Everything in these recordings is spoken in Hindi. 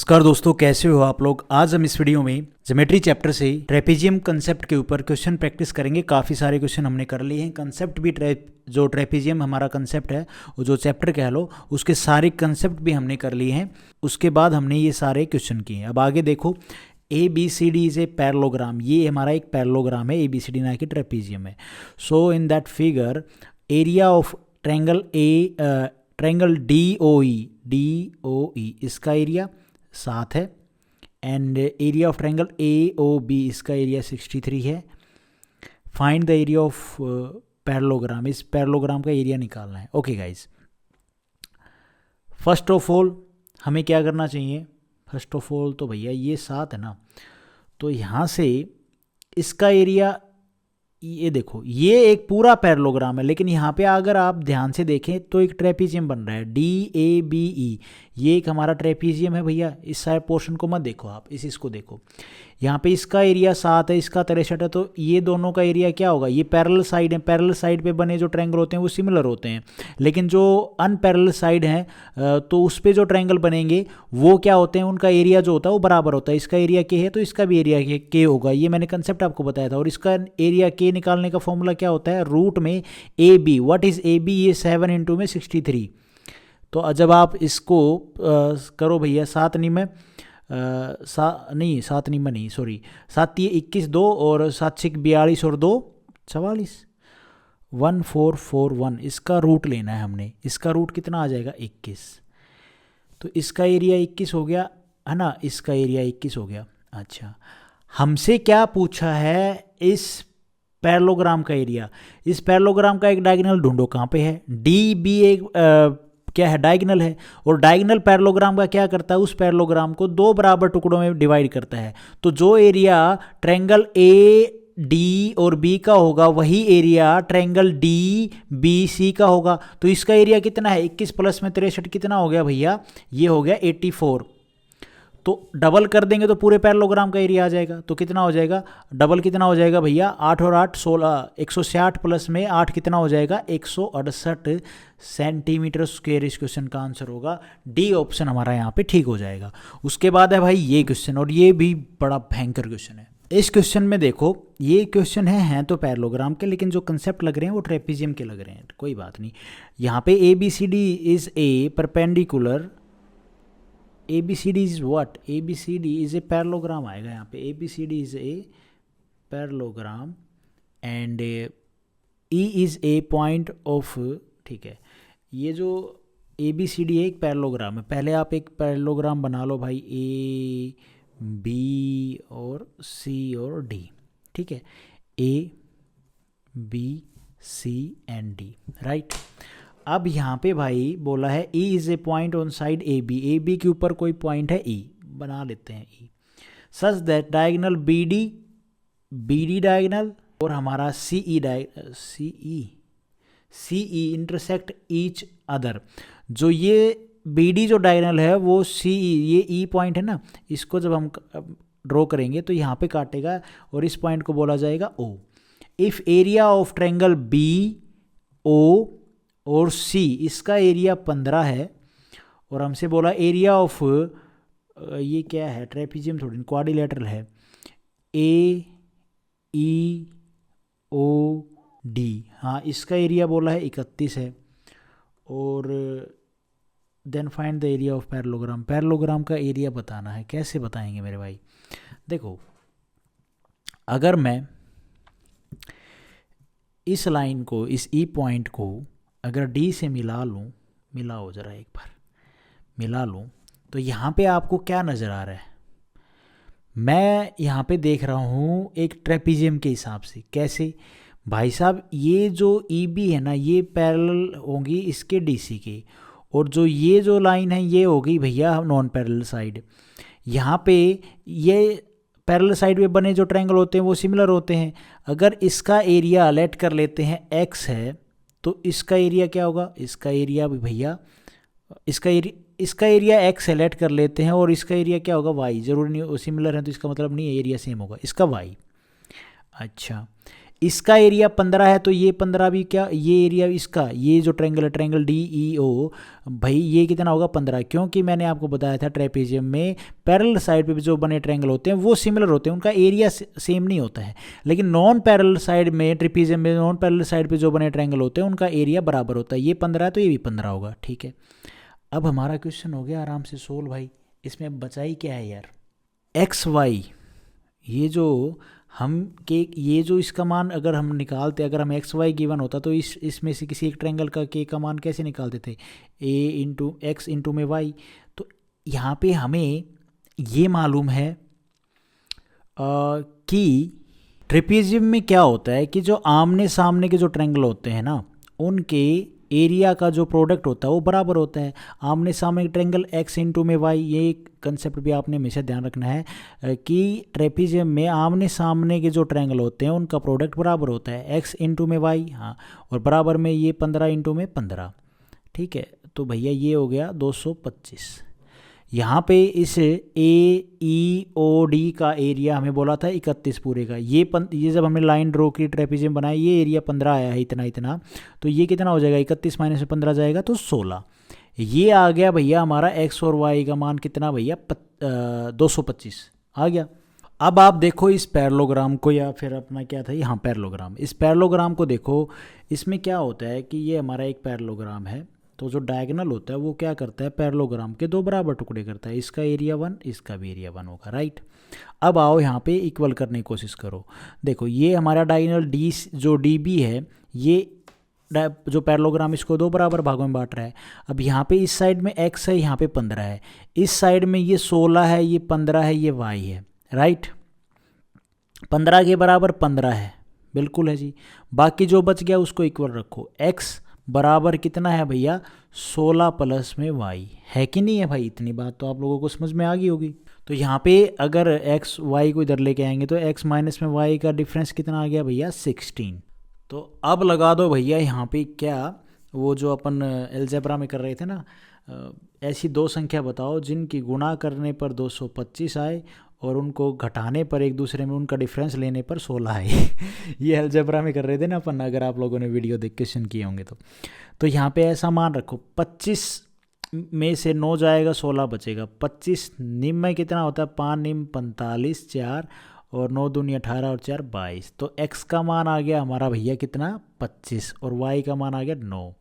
नमस्कार दोस्तों, कैसे हो आप लोग। आज हम इस वीडियो में ज्योमेट्री चैप्टर से ट्रेपेजियम कंसेप्ट के ऊपर क्वेश्चन प्रैक्टिस करेंगे। काफ़ी सारे क्वेश्चन हमने कर लिए हैं। कंसेप्ट भी जो ट्रेपेजियम हमारा कंसेप्ट है, वो जो चैप्टर कह लो, उसके सारे कंसेप्ट भी हमने कर लिए हैं। उसके बाद हमने ये सारे क्वेश्चन किए हैं। अब आगे देखो, A B C D is a parallelogram. ये हमारा एक पैरेललोग्राम है, ए बी सी डी ना कि ट्रेपेजियम है। So in that figure area of triangle D O E इसका एरिया 7 है and area of triangle A O B इसका एरिया 63 है। Find the area of parallelogram. इस पैरेललोग्राम का एरिया निकालना है। Okay guys, first of all हमें क्या करना चाहिए। फर्स्ट ऑफ ऑल तो भैया ये 7 है ना, तो यहाँ से इसका एरिया, ये देखो ये एक पूरा पैरेललोग्राम है, लेकिन यहाँ पे अगर आप ध्यान से देखें तो एक ट्रेपेजियम बन रहा है DABE। ये एक हमारा ट्रेपेजियम है भैया। इस साइड पोर्शन को मत देखो आप, इसको देखो। यहाँ पे इसका एरिया 7 है, इसका 63 है, तो ये दोनों का एरिया क्या होगा। ये पैरेलल साइड है, पैरेलल साइड पे बने जो ट्रायंगल होते हैं वो सिमिलर होते हैं, लेकिन जो अनपैरेलल साइड हैं तो उस पर जो ट्रायंगल बनेंगे वो क्या होते हैं, उनका एरिया जो होता है वो बराबर होता है। इसका एरिया K है तो इसका भी एरिया K होगा। ये मैंने कंसेप्ट आपको बताया था। और इसका एरिया K निकालने का फॉर्मूला क्या होता है, रूट में AB। What is AB? ये 7 इंटू में 63। तो जब आप इसको करो भैया, 7 3 21 2 और 7 6 42 और 2 44 1441। इसका रूट लेना है हमने। इसका रूट कितना आ जाएगा 21। तो इसका एरिया 21 हो गया है ना, इसका एरिया 21 हो गया। अच्छा, हमसे क्या पूछा है, इस पैरेललोग्राम का एरिया। इस पैरेललोग्राम का एक डायगोनल ढूंढो, कहाँ पे है। DB एक क्या है, डायगोनल है। और डायगोनल पैरेललोग्राम का क्या करता है, उस पैरेललोग्राम को 2 बराबर टुकड़ों में डिवाइड करता है। तो जो एरिया ट्रायंगल AD और B का होगा वही एरिया ट्रायंगल DBC का होगा। तो इसका एरिया कितना है, 21 प्लस में 63 कितना हो गया भैया, ये हो गया 84। तो डबल कर देंगे तो पूरे पैरेललोग्राम का एरिया आ जाएगा। तो कितना हो जाएगा, डबल कितना हो जाएगा भैया, 8 और 8 16, 160 प्लस में 8 कितना हो जाएगा, 168 सेंटीमीटर स्क्वायर। इस क्वेश्चन का आंसर होगा डी ऑप्शन हमारा यहाँ पे ठीक हो जाएगा। उसके बाद है भाई ये क्वेश्चन, और ये भी बड़ा भयंकर क्वेश्चन है। इस क्वेश्चन में देखो, ये क्वेश्चन हैं तो पैरेललोग्राम के, लेकिन जो कंसेप्ट लग रहे हैं वो ट्रेपेजियम के लग रहे हैं। कोई बात नहीं। यहाँ पे ABCD is a perpendicular. ABCD is what, ABCD is a parallelogram आएगा यहाँ पे। ABCD is a parallelogram and E is a point of, ठीक है। ये जो ABCD है एक पैरेललोग्राम है। पहले आप एक पैरेललोग्राम बना लो भाई, A B और C और D, ठीक है। A B C and D, right. अब यहाँ पे भाई बोला है E is a point on side AB के ऊपर कोई पॉइंट है E, बना लेते हैं E, such that diagonal BD diagonal और हमारा CE इंटरसेक्ट ईच अदर। जो ये BD जो डायगोनल है वो CE, ये E पॉइंट है ना, इसको जब हम ड्रॉ करेंगे तो यहाँ पे काटेगा और इस पॉइंट को बोला जाएगा O। If area of triangle BO और C, इसका एरिया 15 है, और हमसे बोला एरिया ऑफ, ये क्या है, ट्रेपेजियम थोड़ी, क्वाड्रिलेटरल है, AEOD। हाँ, इसका एरिया बोला है 31 है। और then find the area of parallelogram. Parallelogram का एरिया बताना है। कैसे बताएंगे मेरे भाई, देखो अगर मैं इस लाइन को, इस E पॉइंट को अगर D से मिला लूँ, मिलाओ ज़रा एक बार, मिला लूँ, तो यहाँ पे आपको क्या नज़र आ रहा है, मैं यहाँ पे देख रहा हूँ एक ट्रेपेजियम के हिसाब से। कैसे भाई साहब, ये जो EB है ना, ये पैरेलल होगी इसके DC के, और जो ये जो लाइन है ये होगी भैया नॉन पैरेलल साइड। यहाँ पे ये पैरेलल साइड पे बने जो ट्रायंगल होते हैं वो सिमिलर होते हैं। अगर इसका एरिया लेट कर लेते हैं X है, तो इसका एरिया क्या होगा, इसका एरिया भी भैया, इसका एरिया X सेलेक्ट कर लेते हैं, और इसका एरिया क्या होगा Y। जरूरी नहीं सिमिलर है तो इसका मतलब नहीं है एरिया सेम होगा, इसका Y। अच्छा, इसका एरिया 15 है तो ये 15 भी क्या, ये एरिया इसका, ये जो ट्रायंगल है ट्रायंगल डी ई ओ, भाई ये कितना होगा 15, क्योंकि मैंने आपको बताया था ट्रेपेजियम में पैरेलल साइड पे जो बने ट्रायंगल होते हैं वो सिमिलर होते हैं, उनका एरिया सेम नहीं होता है। लेकिन नॉन पैरेलल साइड में, ट्रेपेजियम में नॉन पैरेलल साइड पे जो बने ट्रायंगल होते हैं उनका एरिया बराबर होता है। ये 15 है तो ये भी 15 होगा, ठीक है। अब हमारा क्वेश्चन हो गया आराम से सोल्व भाई। इसमें अब बचा ही क्या है यार, एक्स वाई, ये जो हम के ये जो इसका मान अगर हम निकालते, अगर हम एक्स वाई गिवन होता तो इसमें से किसी एक ट्रायंगल का के का मान कैसे निकालते थे, ए इंटू एक्स इंटू में वाई। तो यहाँ पे हमें ये मालूम है कि ट्रेपेजियम में क्या होता है कि जो आमने सामने के जो ट्रायंगल होते हैं ना उनके एरिया का जो प्रोडक्ट होता है वो बराबर होता है। आमने सामने ट्रायंगल एक्स इंटू में वाई, ये कंसेप्ट भी आपने हमेशा ध्यान रखना है कि ट्रेपेजियम में आमने सामने के जो ट्रायंगल होते हैं उनका प्रोडक्ट बराबर होता है एक्स इंटू में वाई, हाँ, और बराबर में ये 15 इंटू में 15, ठीक है। तो भैया ये हो गया 225। यहाँ पे इस ए ई ओ डी का एरिया हमें बोला था 31 पूरे का, ये जब हमने लाइन ड्रॉ की ट्रेपेजियम बनाया ये एरिया 15 आया है, इतना इतना, तो ये कितना हो जाएगा 31 माइनस में 15 जाएगा तो 16। ये आ गया भैया हमारा एक्स और वाई का मान कितना भैया 225 आ गया। अब आप देखो इस पैरेललोग्राम को, या फिर अपना क्या था यहाँ पैरेललोग्राम, इस पैरेललोग्राम को देखो। इसमें क्या होता है कि ये हमारा एक पैरेललोग्राम है, तो जो डायगोनल होता है वो क्या करता है पैरेललोग्राम के दो बराबर टुकड़े करता है, इसका एरिया 1 इसका भी एरिया 1 होगा, राइट। अब आओ यहाँ पे इक्वल करने की कोशिश करो। देखो ये हमारा डायगोनल डी जो डी बी है, ये जो पैरेललोग्राम इसको दो बराबर भागों में बांट रहा है। अब यहाँ पे इस साइड में x है, यहाँ पे 15 है, इस साइड में ये 16 है, ये 15 है, ये y है, राइट। 15 के बराबर 15 है, बिल्कुल है जी। बाकी जो बच गया उसको इक्वल रखो। x बराबर कितना है भैया 16 प्लस में y, है कि नहीं है भाई। इतनी बात तो आप लोगों को समझ में आ गई होगी। तो यहाँ पे अगर x y को इधर लेके आएंगे तो x माइनस में y का डिफरेंस कितना आ गया भैया 16। तो अब लगा दो भैया यहाँ पे क्या, वो जो अपन अलजेब्रा में कर रहे थे ना, ऐसी दो संख्या बताओ जिनकी गुणा करने पर 225 आए और उनको घटाने पर एक दूसरे में उनका डिफरेंस लेने पर 16 आए। ये अलजेब्रा में कर रहे थे ना अपन, अगर आप लोगों ने वीडियो देख क्वेश्चन किए होंगे तो यहाँ पे ऐसा मान रखो 25 में से 9 जाएगा 16 बचेगा। 25 निम में कितना होता है 5 निम 45, 4 और 9 दूनी 18 और 4 22। तो x का मान आ गया हमारा भैया कितना 25 और y का मान आ गया 9।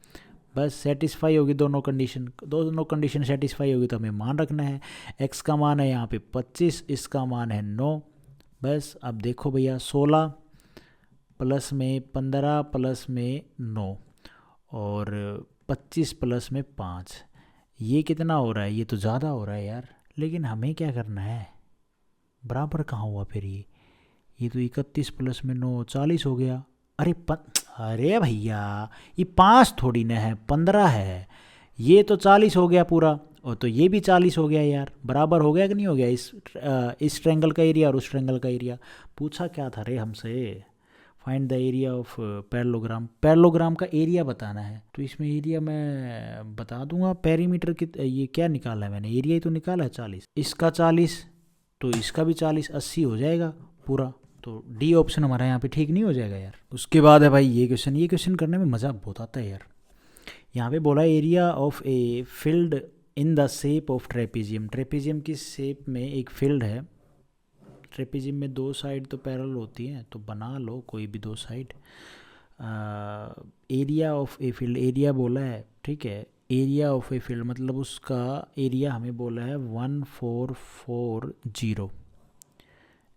बस सेटिस्फाई होगी दोनों कंडीशन सेटिस्फाई होगी तो हमें मान रखना है। x का मान है यहाँ पे 25, इसका मान है 9। बस अब देखो भैया 16 प्लस में 15 प्लस में 9 और 25 प्लस में 5, ये कितना हो रहा है, ये तो ज़्यादा हो रहा है यार। लेकिन हमें क्या करना है, बराबर कहाँ हुआ फिर ये तो 31 प्लस में 9 40 हो गया। अरे भैया ये 5 थोड़ी ना है 15 है, ये तो 40 हो गया पूरा, और तो ये भी 40 हो गया यार। बराबर हो गया कि नहीं हो गया इस ट्रायंगल का एरिया और उस ट्रायंगल का एरिया। पूछा क्या था रे हमसे, find the area of parallelogram, parallelogram का एरिया बताना है। तो इसमें एरिया मैं बता दूंगा, पेरीमीटर की ये क्या निकाला है मैंने, एरिया ही तो निकाला है 40, इसका 40 तो इसका भी 40, 80 हो जाएगा पूरा। तो डी ऑप्शन हमारा यहाँ पे ठीक नहीं हो जाएगा यार। उसके बाद है भाई ये क्वेश्चन करने में मज़ा बहुत आता है यार। यहाँ पे बोला area of a field in the shape of trapezium, trapezium की शेप में एक फील्ड है। ट्रेपेजियम में दो साइड तो पैरेलल होती हैं, तो बना लो कोई भी दो side. Area of a field, area बोला है, ठीक है। एरिया ऑफ ए फील्ड मतलब उसका एरिया हमें बोला है 1440,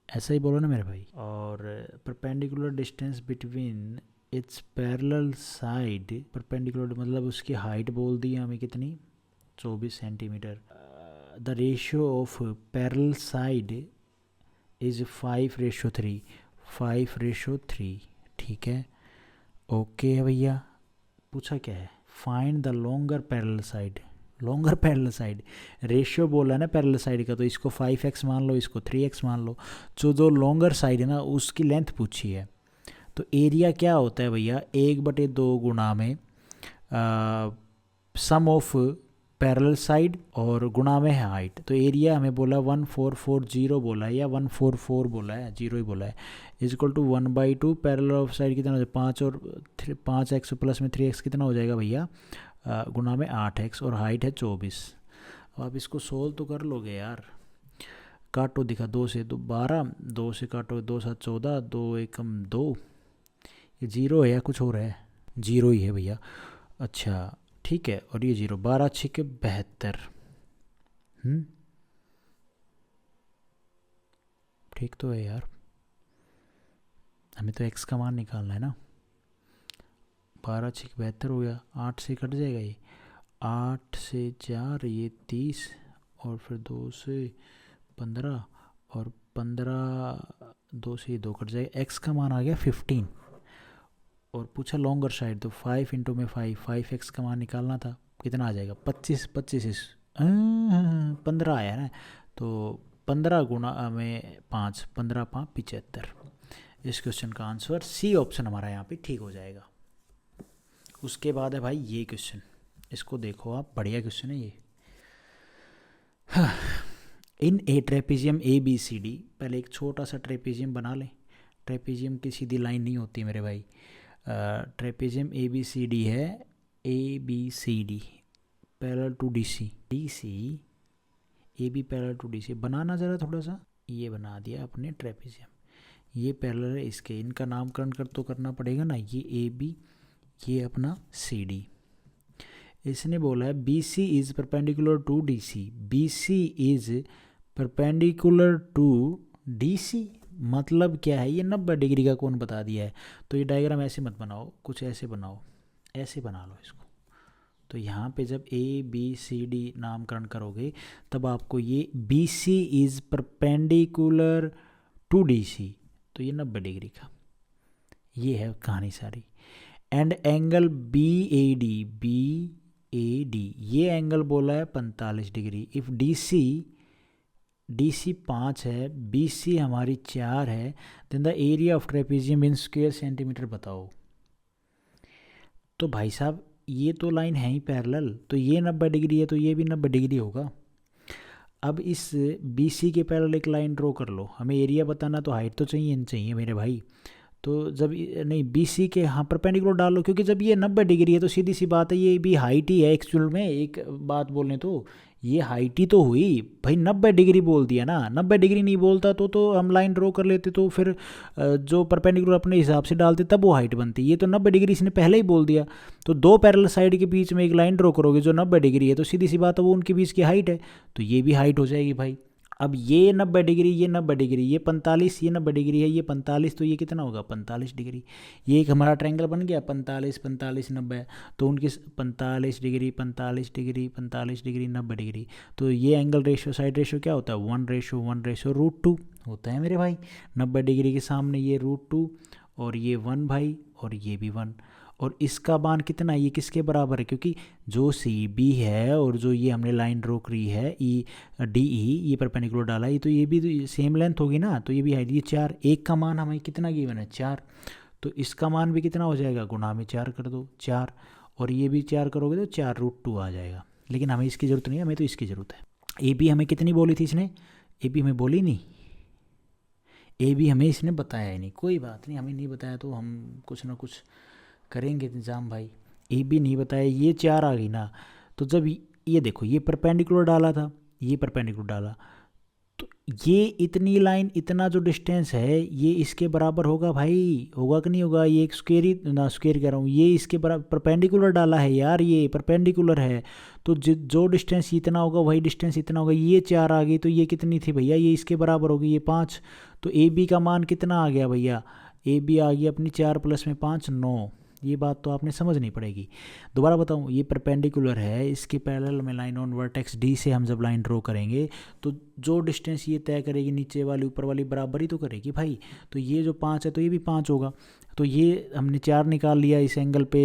ऐसा ही बोलो ना मेरे भाई। और perpendicular distance between its parallel side, perpendicular मतलब उसकी हाइट बोल दी हमें कितनी 24 centimetre. The ratio of parallel side is 5:3, 5:3, ठीक है, ओके है भैया। पूछा क्या है, find the longer parallel side, longer parallel side, ratio बोला है ना पैरेलल साइड का, तो इसको 5x मान लो, इसको 3x मान लो। जो लॉन्गर साइड है ना उसकी लेंथ पूछी है। तो एरिया क्या होता है भैया 1/2 गुणा में सम ऑफ पैरेलल साइड और गुणा में है हाइट। तो एरिया हमें बोला 1440 बोला है या 144 बोला है, जीरो ही बोला है, is equal to 1/2 parallel of side कितना हो जाएगा 5 और 5x प्लस में 3x कितना हो जाएगा भैया, गुणा में 8x और हाइट है 24। अब आप इसको सोल्व तो कर लोगे यार, काटो दिखा, 2 से 2 12, 2 से काटो 2 7 14, 2 एकम 2, ये जीरो है या कुछ और है, जीरो ही है भैया। अच्छा ठीक है, और ये जीरो, 12 6 72। ठीक तो है यार, हमें तो x का मान निकालना है ना। 12 6 72 हो गया, 8 से कट जाएगा ये, 8 से 4 ये 30 और फिर 2 से 15 और 15 2 से 2 कट जाएगा, x का मान आ गया 15। और पूछा लॉन्गर साइड, तो 5 इंटू में 5x का मान निकालना था, कितना आ जाएगा 25 15 आया ना, तो 15 गुणा में 5, 15 5 75। इस क्वेश्चन का आंसर सी ऑप्शन हमारा यहाँ पे ठीक हो जाएगा। उसके बाद है भाई ये क्वेश्चन, इसको देखो आप, बढ़िया क्वेश्चन है ये। इन ए ट्रेपेजियम ABCD, पहले एक छोटा सा ट्रेपेजियम बना लें। ट्रेपेजियम की सीधी लाइन नहीं होती मेरे भाई, ट्रेपेजियम ABCD है, ABCD parallel to DC, AB parallel to DC, बनाना ज़रा थोड़ा सा, ये बना दिया अपने ट्रेपेजियम, ये पैरेलल है इसके, इनका नामकरण तो करना पड़ेगा ना, ये AB, ये अपना CD। इसने बोला है BC is perpendicular to DC, BC is perpendicular to DC, मतलब क्या है, ये 90 डिग्री का कोण बता दिया है। तो ये डायग्राम ऐसे मत बनाओ, कुछ ऐसे बनाओ, ऐसे बना लो इसको। तो यहाँ पे जब ABCD नामकरण करोगे तब आपको ये BC is perpendicular to DC, तो ये 90 डिग्री का, ये है कहानी सारी। एंड एंगल BAD, ये एंगल बोला है 45 डिग्री। इफ़ DC 5 है, BC हमारी 4 है, then the area of trapezium in square centimetre बताओ। तो भाई साहब ये तो लाइन है ही पैरेलल, तो ये 90 डिग्री है तो ये भी 90 डिग्री होगा। अब इस BC के पैरेलल एक लाइन ड्रॉ कर लो, हमें एरिया बताना तो हाइट तो चाहिए मेरे भाई। तो जब नहीं BC के हाँ परपेंडिकुलर डालो, क्योंकि जब ये 90 डिग्री है तो सीधी सी बात है ये भी हाइट ही है एक्चुअल में। एक बात बोलने तो ये हाइट ही तो हुई भाई, 90 डिग्री बोल दिया ना, 90 डिग्री नहीं बोलता तो हम लाइन ड्रॉ कर लेते, तो फिर जो परपेंडिकुलर अपने हिसाब से डालते तब वो हाइट बनती। ये तो 90 डिग्री इसने पहले ही बोल दिया, तो दो पैरेलल साइड के बीच में एक लाइन ड्रॉ करोगे जो 90 डिग्री है, तो सीधी सी बात है वो उनके बीच की हाइट है, तो ये भी हाइट हो जाएगी भाई। अब ये 90 डिग्री, ये 90 डिग्री, ये 45, ये 90 डिग्री है, ये 45, तो ये कितना होगा 45 डिग्री। ये एक हमारा ट्रायंगल बन गया 45 45 90, तो उनकी 45 डिग्री 45 डिग्री 45 डिग्री 90 डिग्री। तो ये एंगल रेशियो, साइड रेशियो क्या होता है 1:1/√2 होता है मेरे भाई। 90 डिग्री के सामने ये √2 और ये 1 भाई, और ये भी 1, और इसका मान कितना है, ये किसके बराबर है, क्योंकि जो CB है और जो ये हमने लाइन ड्रॉ करी है DE, ये परपेंडिकुलर डाला है, तो ये भी सेम लेंथ होगी ना, तो ये भी हाइट, ये 4, एक का मान हमें कितना गिवन है 4, तो इसका मान भी कितना हो जाएगा, गुणा में 4 कर दो 4, और ये भी 4 करोगे तो 4√2 आ जाएगा। लेकिन हमें इसकी ज़रूरत नहीं है, हमें तो इसकी ज़रूरत है। AB हमें कितनी बोली थी इसने, AB हमें बोली नहीं, AB हमें इसने बताया ही नहीं, कोई बात नहीं, हमें नहीं बताया तो हम कुछ ना कुछ करेंगे इंतज़ाम भाई। AB नहीं बताया, ये 4 आ गई ना, तो जब ये देखो ये परपेंडिकुलर डाला था, ये परपेंडिकुलर डाला, तो ये इतनी लाइन, इतना जो डिस्टेंस है ये इसके बराबर होगा भाई, होगा कि नहीं होगा, ये एक स्क्वायर ही ना, स्क्वायर कह रहा हूँ, ये इसके बराबर परपेंडिकुलर डाला है यार, ये परपेंडिकुलर है, तो जो डिस्टेंस इतना होगा वही डिस्टेंस इतना होगा। ये 4 आ गई तो ये कितनी थी भैया, ये इसके बराबर होगी, ये 5, तो AB का मान कितना आ गया भैया, AB आ गई अपनी 4 + में 5 9। ये बात तो आपने समझनी पड़ेगी। दोबारा बताऊँ, ये परपेंडिकुलर है, इसके पैरेलल में लाइन ऑन वर्टेक्स D से हम जब लाइन ड्रॉ करेंगे तो जो डिस्टेंस ये तय करेगी नीचे वाली ऊपर वाली बराबर ही तो करेगी भाई। तो ये जो 5 है तो ये भी 5 होगा, तो ये हमने 4 निकाल लिया इस एंगल पे,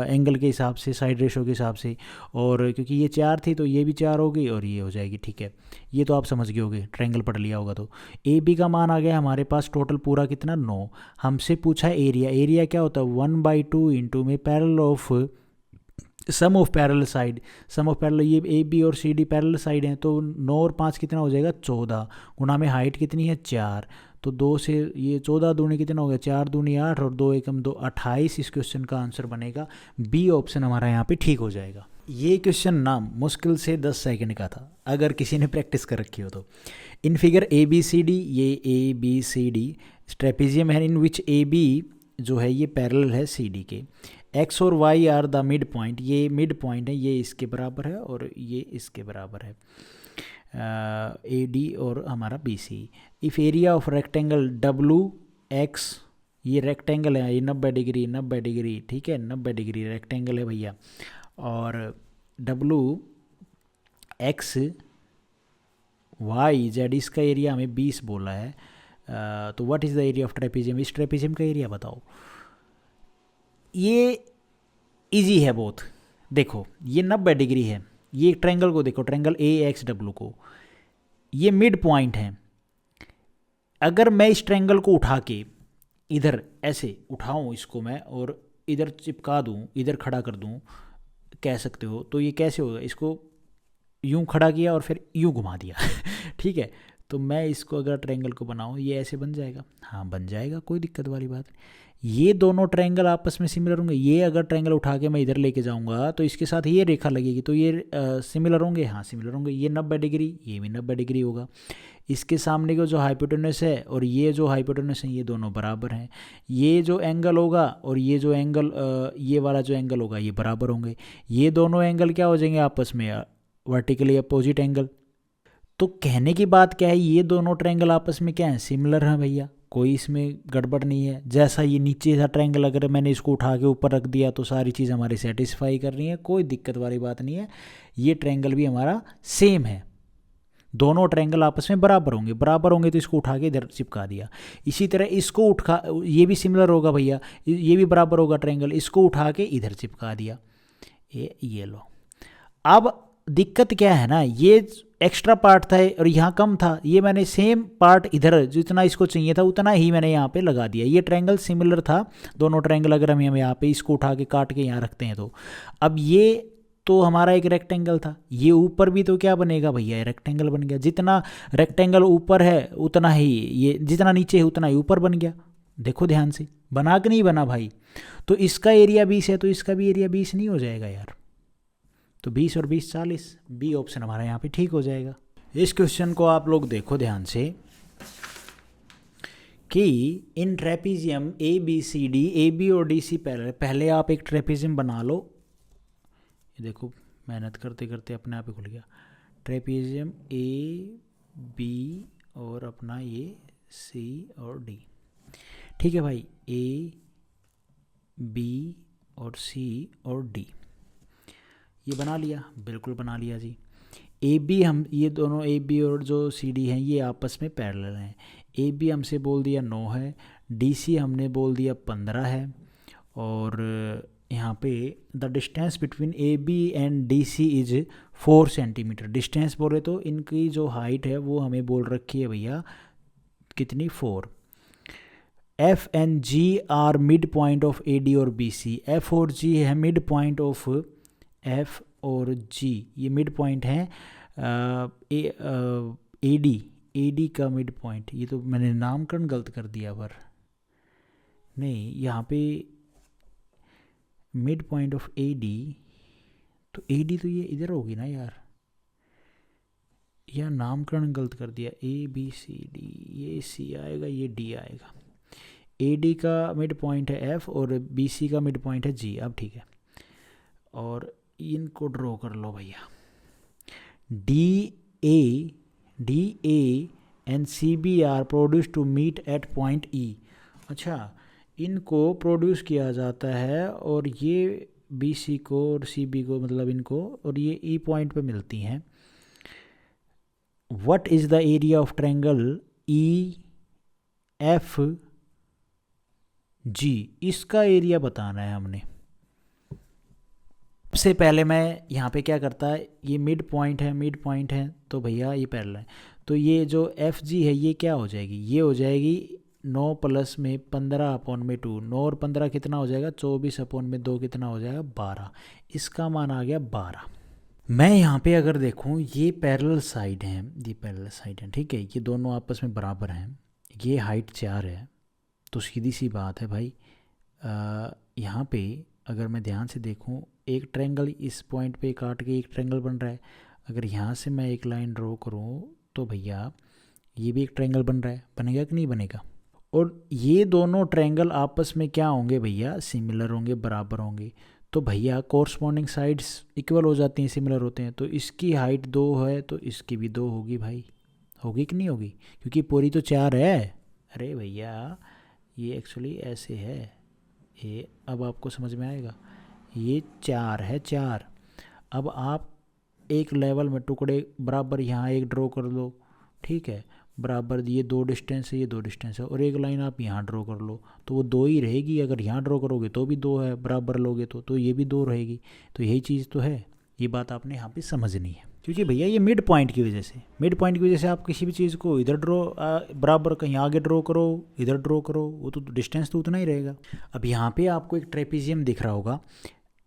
एंगल के हिसाब से, साइड रेशो के हिसाब से, और क्योंकि ये 4 थी तो ये भी 4 होगी और ये हो जाएगी। ठीक है, ये तो आप समझ गए होगे, ट्रायंगल पढ़ लिया होगा। तो AB का मान आ गया हमारे पास टोटल पूरा कितना 9। हमसे पूछा एरिया, एरिया क्या होता है 1/2 इंटू में parallel of sum of parallel side, sum of parallel, ये ए बी और सी डी पैरेलल साइड हैं, तो 9 और 5 कितना हो जाएगा 14, गुना में हाइट कितनी है 4, तो 2 से ये 14 दूनी कितना हो गया 4 दूनी 8 और 2 एकम 2 28। इस क्वेश्चन का आंसर बनेगा बी ऑप्शन हमारा यहाँ पे ठीक हो जाएगा। ये क्वेश्चन ना मुश्किल से 10 सेकंड का था अगर किसी ने प्रैक्टिस कर रखी हो तो। In figure A B C D, ये A B C D trapezium है इन विच ए बी जो है ये पैरेलल है सी डी के, एक्स और Y are the mid point, ये मिड पॉइंट है, ये इसके बराबर है और ये इसके बराबर है, ए डी और हमारा B C. If area of rectangle W X, ये रेक्टेंगल है, ये 90 डिग्री 90 डिग्री, ठीक है 90 डिग्री रेक्टेंगल है भैया, और डब्लू एक्स वाई जेड इसका एरिया हमें 20 बोला है, तो what is the area of trapezium, इस ट्रेपेजियम का एरिया बताओ। ये इजी है बहुत, देखो ये 90 डिग्री है, ये ट्रायंगल को देखो, ट्रायंगल ए एक्स डब्लू को, ये मिड पॉइंट है। अगर मैं इस ट्रायंगल को उठा के इधर ऐसे उठाऊं इसको मैं और इधर चिपका दूं, इधर खड़ा कर दूं, कह सकते हो, तो ये कैसे होगा, इसको यूं खड़ा किया और फिर यूं घुमा दिया ठीक है, तो मैं इसको अगर ट्रायंगल को बनाऊं ये ऐसे बन जाएगा, हाँ बन जाएगा, कोई दिक्कत वाली बात नहीं। ये दोनों ट्रायंगल आपस में सिमिलर होंगे, ये अगर ट्रायंगल उठा के मैं इधर लेके जाऊंगा तो इसके साथ ये रेखा लगेगी, तो ये सिमिलर होंगे, हाँ सिमिलर होंगे, ये 90 डिग्री ये भी 90 डिग्री होगा। इसके सामने का जो हाइपोटेनस है और ये जो हाइपोटेनस है ये दोनों बराबर हैं, ये जो एंगल होगा और ये जो एंगल ये वाला जो एंगल होगा ये बराबर होंगे, ये दोनों एंगल क्या हो जाएंगे आपस में वर्टिकली अपोजिट एंगल। तो कहने की बात क्या है, ये दोनों ट्रायंगल आपस में क्या है सिमिलर हैं भैया, कोई इसमें गड़बड़ नहीं है। जैसा ये नीचे था ट्रायंगल, अगर मैंने इसको उठा के ऊपर रख दिया तो सारी चीज़ हमारी सेटिस्फाई कर रही है, कोई दिक्कत वाली बात नहीं है। ये ट्रायंगल भी हमारा सेम है, दोनों ट्रायंगल आपस में बराबर होंगे, बराबर होंगे तो इसको उठा के इधर चिपका दिया। इसी तरह इसको उठा, ये भी सिमिलर होगा भैया, ये भी बराबर होगा ट्रायंगल, इसको उठा के इधर चिपका दिया, ये लो। अब दिक्कत क्या है ना, ये एक्स्ट्रा पार्ट था और यहाँ कम था, ये मैंने सेम पार्ट इधर जितना इसको चाहिए था उतना ही मैंने यहाँ पे लगा दिया। ये ट्रायंगल सिमिलर था, दोनों ट्रायंगल अगर हम यहाँ पे इसको उठा के काट के यहाँ रखते हैं तो अब ये तो हमारा एक रेक्टेंगल था, ये ऊपर भी तो क्या बनेगा भैया रेक्टेंगल बन गया। जितना रेक्टेंगल ऊपर है उतना ही ये, जितना नीचे है उतना ही ऊपर बन गया। देखो ध्यान से, बना कि नहीं बना भाई। तो इसका एरिया 20 है तो इसका भी एरिया 20 नहीं हो जाएगा यार, तो 20 और 20 40, बी ऑप्शन हमारा यहाँ पे ठीक हो जाएगा। इस क्वेश्चन को आप लोग देखो ध्यान से कि in trapezium A B C D, A B और डी सी पहले आप एक ट्रेपेजियम बना लो। ये देखो मेहनत करते करते अपने आप ही खुल गया। ट्रेपेजियम ए बी और अपना ये सी और डी, ठीक है भाई, ए बी और सी और डी ये बना लिया, बिल्कुल बना लिया जी। ए बी हम ये दोनों ए बी और जो सी डी हैं ये आपस में पैरेलल हैं। ए बी हमसे बोल दिया 9 है, डी सी हमने बोल दिया 15 है, और यहाँ पे the distance between A B and D C is 4 centimetre. Distance बोले तो इनकी जो हाइट है वो हमें बोल रखी है भैया कितनी 4। F and G are mid point of A D और बी सी। एफ और जी है मिड पॉइंट ऑफ, एफ और जी ये मिड पॉइंट हैं ए डी का मिड पॉइंट। ये तो मैंने नामकरण गलत कर दिया, पर नहीं यहाँ पे mid point of A D, तो ए डी तो ये इधर होगी ना यार, यह नामकरण गलत कर दिया। ए बी सी डी, ये सी आएगा ये डी आएगा। ए डी का मिड पॉइंट है एफ और बी सी का मिड पॉइंट है जी। अब ठीक है, और इनको ड्रॉ कर लो भैया। D A and C B are produce to meet at point E. अच्छा, इनको प्रोड्यूस किया जाता है और ये बी सी को और सी बी को, मतलब इनको, और ये ई पॉइंट पे मिलती हैं। What is the area of triangle E F G, इसका एरिया बताना है हमने। सबसे पहले मैं यहाँ पे क्या करता है, ये मिड पॉइंट है तो भैया ये पैरेलल है, तो ये जो एफ जी है ये क्या हो जाएगी, ये हो जाएगी 9 प्लस में 15/2, 9 और 15 कितना हो जाएगा, 24/2 कितना हो जाएगा, 12। इसका मान आ गया 12। मैं यहाँ पे अगर देखूँ, ये पैरेलल साइड हैं, ये पैरेलल साइड हैं, ठीक है, ये दोनों आपस में बराबर हैं, ये हाइट 4 है, तो सीधी सी बात है भाई, यहाँ पे अगर मैं ध्यान से देखूँ, एक ट्रायंगल इस पॉइंट पे काट के एक ट्रायंगल बन रहा है। अगर यहाँ से मैं एक लाइन ड्रॉ करूँ तो भैया ये भी एक ट्रायंगल बन रहा है, बनेगा कि नहीं बनेगा। और ये दोनों ट्रायंगल आपस में क्या होंगे भैया, सिमिलर होंगे, बराबर होंगे। तो भैया कोरस्पॉन्डिंग साइड्स इक्वल हो जाती हैं, सिमिलर होते हैं। तो इसकी हाइट 2 है तो इसकी भी 2 होगी भाई, होगी कि नहीं होगी, क्योंकि पूरी तो 4 है। अरे भैया ये एक्चुअली ऐसे है, ये अब आपको समझ में आएगा, ये 4 है, 4। अब आप एक लेवल में टुकड़े बराबर यहाँ एक ड्रॉ कर लो, ठीक है, बराबर ये 2 डिस्टेंस है, ये 2 डिस्टेंस है, और एक लाइन आप यहाँ ड्रॉ कर लो तो वो 2 ही रहेगी। अगर यहाँ ड्रॉ करोगे तो भी 2 है, बराबर लोगे तो ये भी 2 रहेगी। तो यही चीज़ तो है, ये बात आपने यहाँ पे समझनी है। क्योंकि भैया ये मिड पॉइंट की वजह से, मिड पॉइंट की वजह से आप किसी भी चीज़ को इधर ड्रॉ बराबर कहीं आगे ड्रॉ करो, इधर ड्रॉ करो, वो तो डिस्टेंस तो उतना ही रहेगा। अब यहाँ पे आपको एक ट्रेपीजियम दिख रहा होगा,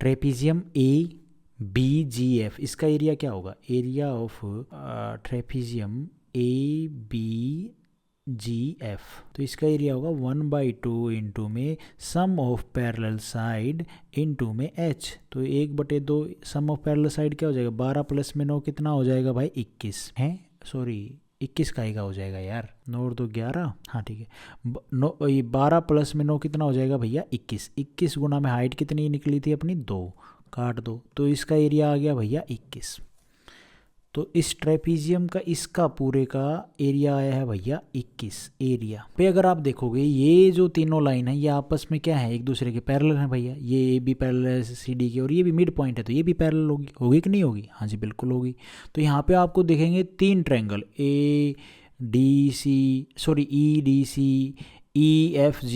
ट्रेपीजियम ABGF, इसका एरिया क्या होगा, एरिया ऑफ ट्रेपीजियम ABGF, तो इसका एरिया होगा 1/2 इंटू में सम ऑफ पैरेलल साइड इंटू में H। तो 1/2 सम ऑफ पैरेलल साइड क्या हो जाएगा, 12 प्लस में 9 कितना हो जाएगा भाई, 21 है, सॉरी 21 का ही का हो जाएगा यार, 9 और 2 11, हाँ ठीक है, 12 प्लस में 9 कितना हो जाएगा भैया, 21। 21 गुना में हाइट कितनी निकली थी अपनी, 2, काट दो, तो इसका एरिया आ गया भैया 21। तो इस ट्रेपीजियम का इसका पूरे का एरिया आया है भैया 21 एरिया पे। अगर आप देखोगे ये जो तीनों लाइन है ये आपस में क्या है, एक दूसरे के पैरेलल हैं भैया, ये भी पैरेलल है CD के, और ये भी मिड पॉइंट है, तो ये भी पैरेलल होगी, होगी कि नहीं होगी, हाँ जी बिल्कुल होगी। तो यहाँ पे आपको दिखेंगे 3 ट्रायंगल, EDC, EFG,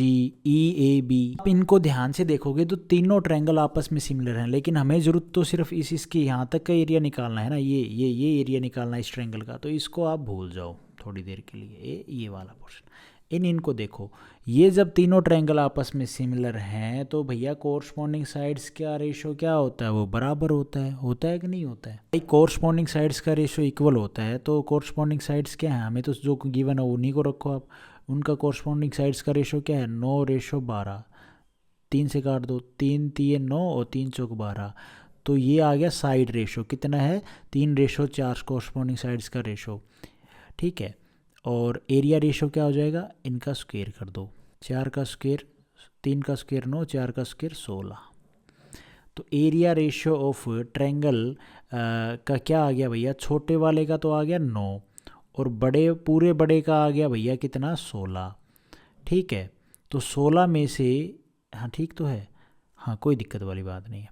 EAB। आप इनको ध्यान से देखोगे तो तीनों ट्रायंगल आपस में सिमिलर हैं, लेकिन हमें ज़रूरत तो सिर्फ इसके यहाँ तक का एरिया निकालना है ना, ये एरिया निकालना है इस ट्रायंगल का। तो इसको आप भूल जाओ थोड़ी देर के लिए, ये वाला पोर्शन, इनको देखो। ये जब तीनों ट्रायंगल आपस में सिमिलर हैं तो भैया कोरस्पॉन्डिंग साइड्स का रेशो क्या होता है, वो बराबर होता है कि नहीं होता है भाई। कोरस्पॉन्डिंग साइड्स का रेशो इक्वल होता है, तो कोरस्पॉन्डिंग साइड्स क्या है, हमें तो जो गिवन है उन्हीं को रखो आप। उनका कोरस्पॉन्डिंग साइड्स का रेशो क्या है, 9:12, 3 से काट दो, 3 3 9 और 3 चौक 12। तो ये आ गया साइड रेशो, कितना है, 3:4 कोरस्पॉन्डिंग साइड्स का रेशो, ठीक है। और एरिया रेशो क्या हो जाएगा, इनका स्क्वायर कर दो, 4 का स्क्वायर, 3 का स्क्वायर 9, 4 का स्क्वायर 16। तो एरिया रेशो ऑफ ट्रायंगल का क्या आ गया भैया, छोटे वाले का तो आ गया 9, और पूरे बड़े का आ गया भैया कितना, 16, ठीक है। तो 16 में से, हाँ ठीक तो है, हाँ कोई दिक्कत वाली बात नहीं है।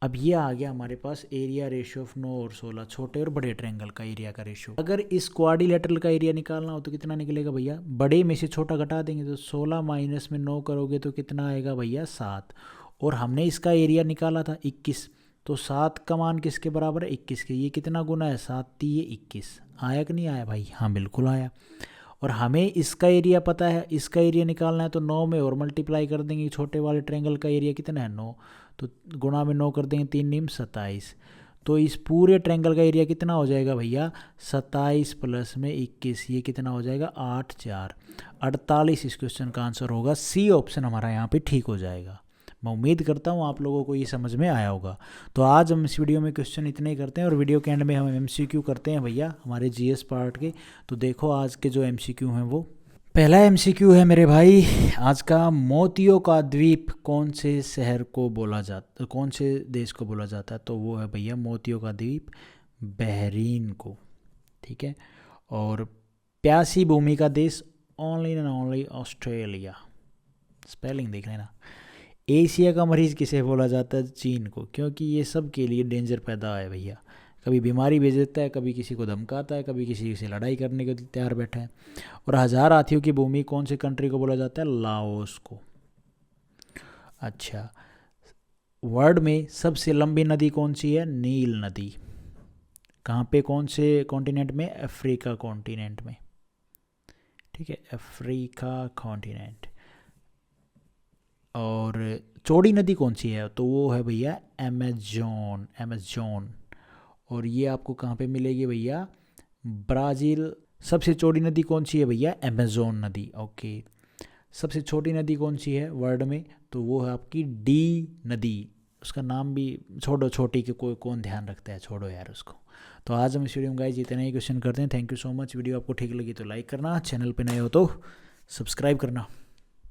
अब ये आ गया हमारे पास एरिया रेशो ऑफ 9 और 16, छोटे और बड़े ट्रायंगल का एरिया का रेशो। अगर इस क्वाड्रिलेटरल का एरिया निकालना हो तो कितना निकलेगा भैया, बड़े में से छोटा घटा देंगे तो 16 माइनस में 9 करोगे तो कितना आएगा भैया, 7। और हमने इसका एरिया निकाला था 21, तो 7 का मान किसके बराबर है, 21 के। ये कितना गुना है, 7 3 21, आया कि नहीं आया भाई, हाँ बिल्कुल आया। और हमें इसका एरिया पता है, इसका एरिया निकालना है तो 9 में और मल्टीप्लाई कर देंगे, छोटे वाले ट्रायंगल का एरिया कितना है 9, तो गुणा में 9 कर देंगे, 3 9 27। तो इस पूरे ट्रायंगल का एरिया कितना हो जाएगा भैया, 27 प्लस में 21, ये कितना हो जाएगा, 8 4 48। इस क्वेश्चन का आंसर होगा सी ऑप्शन, हमारा यहाँ पे ठीक हो जाएगा। मैं उम्मीद करता हूँ आप लोगों को ये समझ में आया होगा। तो आज हम इस वीडियो में क्वेश्चन इतने ही करते हैं, और वीडियो के एंड में हम MCQ करते हैं भैया हमारे GS पार्ट के। तो देखो आज के जो MCQ हैं वो, पहला MCQ है मेरे भाई आज का, मोतियों का द्वीप कौन से शहर को बोला जाता, कौन से देश को बोला जाता है, तो वो है भैया मोतियों का द्वीप बहरीन को, ठीक है। और प्यासी भूमि का देश, only and only Australia, spelling देख लेना। एशिया का मरीज़ किसे बोला जाता है, चीन को, क्योंकि ये सब के लिए डेंजर पैदा है भैया, कभी बीमारी भेज देता है, कभी किसी को धमकाता है, कभी किसी से लड़ाई करने के तैयार बैठा है। और 1000 हाथियों की भूमि कौन से कंट्री को बोला जाता है, लाओस को। अच्छा, वर्ल्ड में सबसे लंबी नदी कौन सी है, नील नदी, कहाँ पे, कौन से कॉन्टिनेंट में, अफ्रीका कॉन्टिनेंट में, ठीक है, अफ्रीका कॉन्टिनेंट। और चौड़ी नदी कौन सी है, तो वो है भैया अमेजोन, अमेजोन। और ये आपको कहाँ पे मिलेगी भैया, ब्राज़ील। सबसे चौड़ी नदी कौन सी है भैया, अमेजोन नदी। ओके, सबसे छोटी नदी कौन सी है वर्ल्ड में, तो वो है आपकी डी नदी। उसका नाम भी छोड़ो, छोटी के कोई कौन ध्यान रखता है, छोड़ो यार उसको। तो आज हम इस वीडियो में गाइस इतना ही क्वेश्चन करते हैं। Thank you so much. Video आपको ठीक लगी तो लाइक करना, चैनल पे नए हो तो सब्सक्राइब करना।